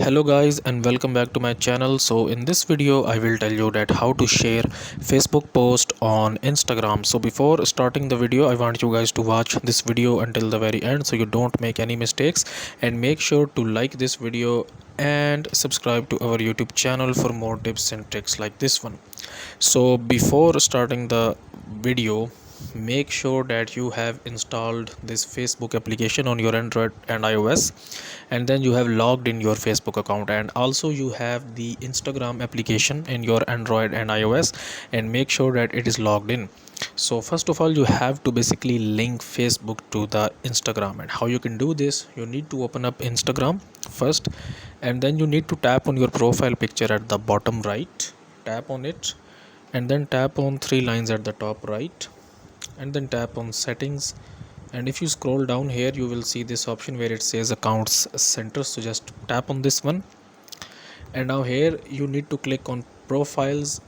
Hello guys and welcome back to my channel. So in this video I will tell you that how to share Facebook post on Instagram. So before starting the video I want you guys to watch this video until the very end so you don't make any mistakes, and make sure to like this video and subscribe to our YouTube channel for more tips and tricks like this one. So before starting the video, make sure that you have installed this Facebook application on your Android and iOS, and then you have logged in your Facebook account, and also you have the Instagram application in your Android and iOS, and make sure that it is logged in. So first of all, you have to basically link Facebook to the Instagram. And how you can do this, you need to open up Instagram first, and then you need to tap on your profile picture at the bottom right, tap on it, and then tap on three lines at the top right, and then tap on settings. And if you scroll down here, you will see this option where it says accounts center, so just tap on this one. And now here you need to click on profiles,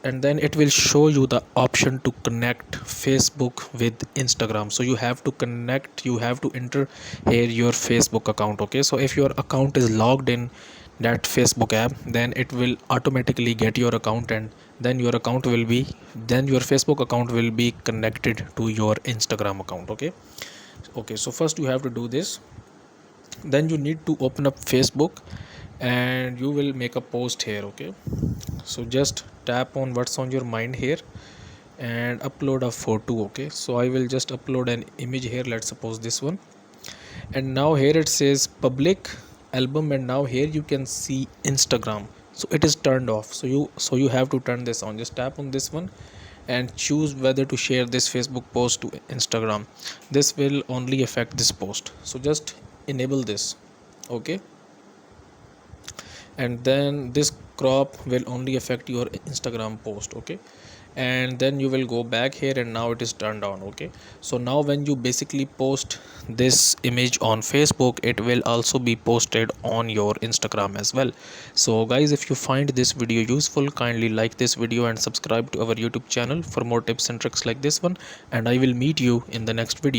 and then it will show you the option to connect Facebook with Instagram. So you have to connect, you have to enter here your Facebook account. Okay, so if your account is logged in that Facebook app, then it will automatically get your account, and then your Facebook account will be connected to your Instagram account. Okay, so first you have to do this. Then you need to open up Facebook, and you will make a post here. Okay, so just tap on what's on your mind here and upload a photo. Okay, so I will just upload an image here, let's suppose this one. And now here it says public album, and now here you can see Instagram, so it is turned off. So you have to turn this on. Just tap on this one and choose whether to share this Facebook post to Instagram. This will only affect this post, so just enable this. Okay, and then this crop will only affect your Instagram post. Okay, and then you will go back here, and now it is turned on. Okay, so now when you basically post this image on Facebook, it will also be posted on your Instagram as well. So guys, if you find this video useful, kindly like this video and subscribe to our YouTube channel for more tips and tricks like this one, and I will meet you in the next video.